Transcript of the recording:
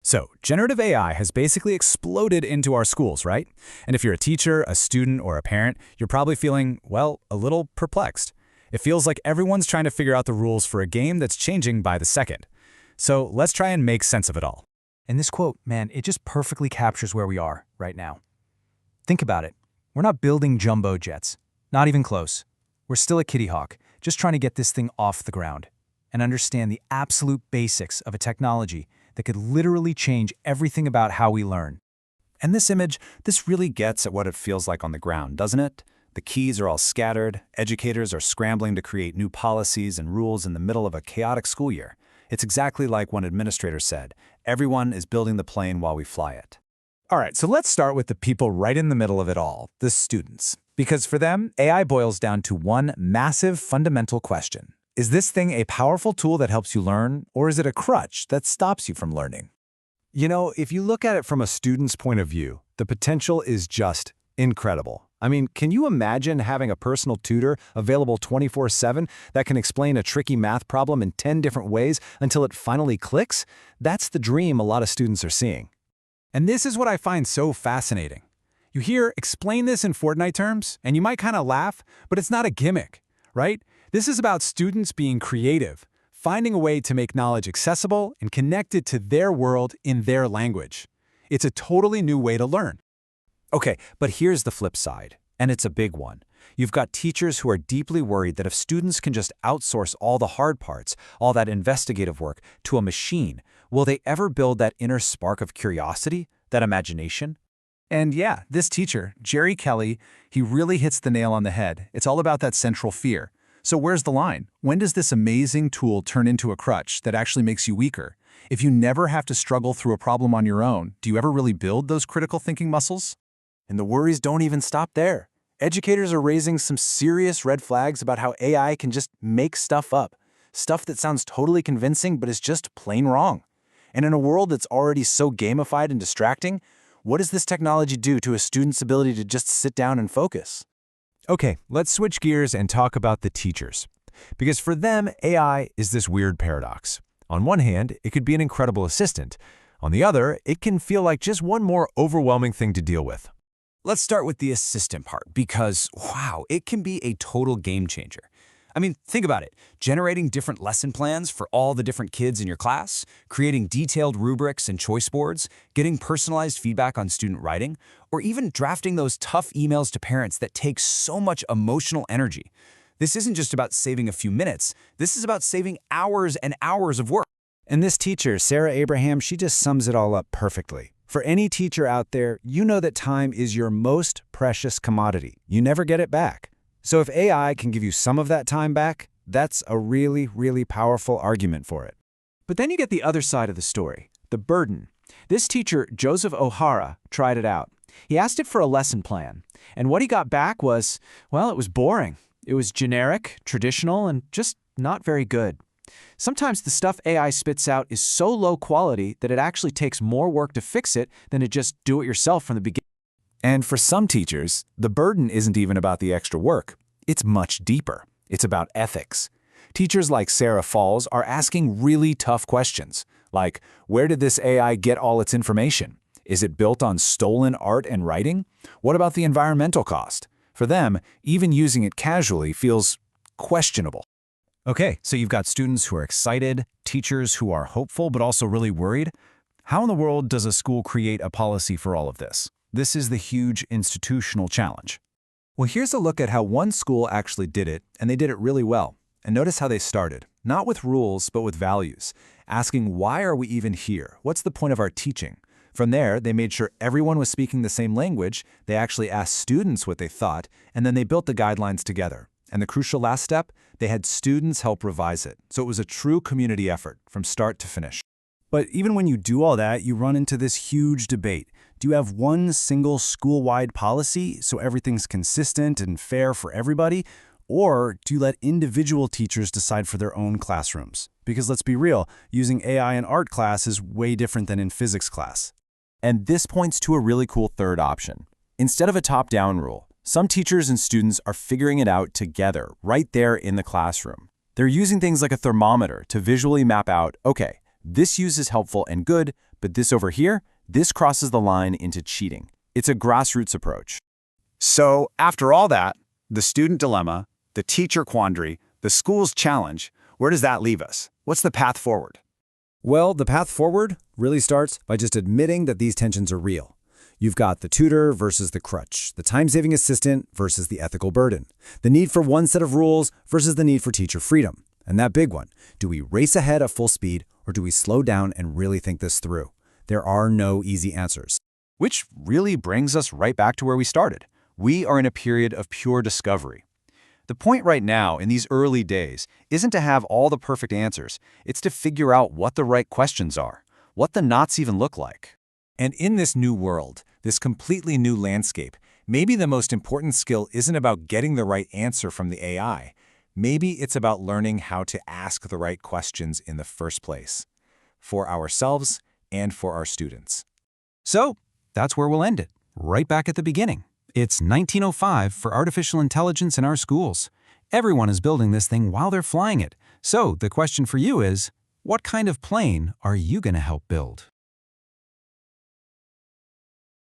So, generative AI has basically exploded into our schools, right? And if you're a teacher, a student, or a parent, you're probably feeling, well, a little perplexed. It feels like everyone's trying to figure out the rules for a game that's changing by the second. So let's try and make sense of it all. And this quote, man, it just perfectly captures where we are right now. Think about it. We're not building jumbo jets. Not even close. We're still a Kitty Hawk, just trying to get this thing off the ground and understand the absolute basics of a technology that could literally change everything about how we learn. And this image, this really gets at what it feels like on the ground, doesn't it? The keys are all scattered, educators are scrambling to create new policies and rules in the middle of a chaotic school year. It's exactly like one administrator said, everyone is building the plane while we fly it. All right, so let's start with the people right in the middle of it all, the students. Because for them, AI boils down to one massive fundamental question. Is this thing a powerful tool that helps you learn, or is it a crutch that stops you from learning? You know, if you look at it from a student's point of view, the potential is just incredible. I mean, can you imagine having a personal tutor available 24/7 that can explain a tricky math problem in 10 different ways until it finally clicks? That's the dream a lot of students are seeing. And this is what I find so fascinating. You hear, explain this in Fortnite terms, and you might kind of laugh, but it's not a gimmick, right? This is about students being creative, finding a way to make knowledge accessible and connected to their world in their language. It's a totally new way to learn. Okay, but here's the flip side, and it's a big one. You've got teachers who are deeply worried that if students can just outsource all the hard parts, all that investigative work, to a machine, will they ever build that inner spark of curiosity, that imagination? And yeah, this teacher, Jerry Kelly, he really hits the nail on the head. It's all about that central fear. So where's the line? When does this amazing tool turn into a crutch that actually makes you weaker? If you never have to struggle through a problem on your own, do you ever really build those critical thinking muscles? And the worries don't even stop there. Educators are raising some serious red flags about how AI can just make stuff up. Stuff that sounds totally convincing but is just plain wrong. And in a world that's already so gamified and distracting, what does this technology do to a student's ability to just sit down and focus? Okay, let's switch gears and talk about the teachers. Because for them, AI is this weird paradox. On one hand, it could be an incredible assistant. On the other, it can feel like just one more overwhelming thing to deal with. Let's start with the assistant part because, wow, it can be a total game changer. I mean, think about it. Generating different lesson plans for all the different kids in your class, creating detailed rubrics and choice boards, getting personalized feedback on student writing, or even drafting those tough emails to parents that take so much emotional energy. This isn't just about saving a few minutes. This is about saving hours and hours of work. And this teacher, Sarah Abraham, she just sums it all up perfectly. For any teacher out there, you know that time is your most precious commodity. You never get it back. So if AI can give you some of that time back, that's a really, really powerful argument for it. But then you get the other side of the story, the burden. This teacher, Joseph O'Hara, tried it out. He asked it for a lesson plan, and what he got back was, well, it was boring. It was generic, traditional, and just not very good. Sometimes the stuff AI spits out is so low quality that it actually takes more work to fix it than to just do it yourself from the beginning. And for some teachers, the burden isn't even about the extra work. It's much deeper. It's about ethics. Teachers like Sarah Falls are asking really tough questions, like, where did this AI get all its information? Is it built on stolen art and writing? What about the environmental cost? For them, even using it casually feels questionable. Okay, so you've got students who are excited, teachers who are hopeful but also really worried. How in the world does a school create a policy for all of this? This is the huge institutional challenge. Well, here's a look at how one school actually did it, and they did it really well. And notice how they started, not with rules, but with values, asking why are we even here? What's the point of our teaching? From there, they made sure everyone was speaking the same language, they actually asked students what they thought, and then they built the guidelines together. And the crucial last step, they had students help revise it. So it was a true community effort from start to finish. But even when you do all that, you run into this huge debate. Do you have one single school-wide policy so everything's consistent and fair for everybody? Or do you let individual teachers decide for their own classrooms? Because let's be real, using AI in art class is way different than in physics class. And this points to a really cool third option. Instead of a top-down rule, some teachers and students are figuring it out together right there in the classroom. They're using things like a thermometer to visually map out, okay, this use is helpful and good, But this over here, this crosses the line into cheating. It's a grassroots approach. So, after all that, the student dilemma, the teacher quandary, the school's challenge, where does that leave us? What's the path forward? Well, the path forward really starts by just admitting that these tensions are real. You've got the tutor versus the crutch, the time-saving assistant versus the ethical burden, the need for one set of rules versus the need for teacher freedom. And that big one, do we race ahead at full speed or do we slow down and really think this through? There are no easy answers. Which really brings us right back to where we started. We are in a period of pure discovery. The point right now, in these early days, isn't to have all the perfect answers. It's to figure out what the right questions are, what the knots even look like. And in this new world, this completely new landscape, maybe the most important skill isn't about getting the right answer from the AI. Maybe it's about learning how to ask the right questions in the first place, for ourselves and for our students. So, that's where we'll end it, right back at the beginning. It's 1905 for artificial intelligence in our schools. Everyone is building this thing while they're flying it. So, the question for you is, what kind of plane are you going to help build?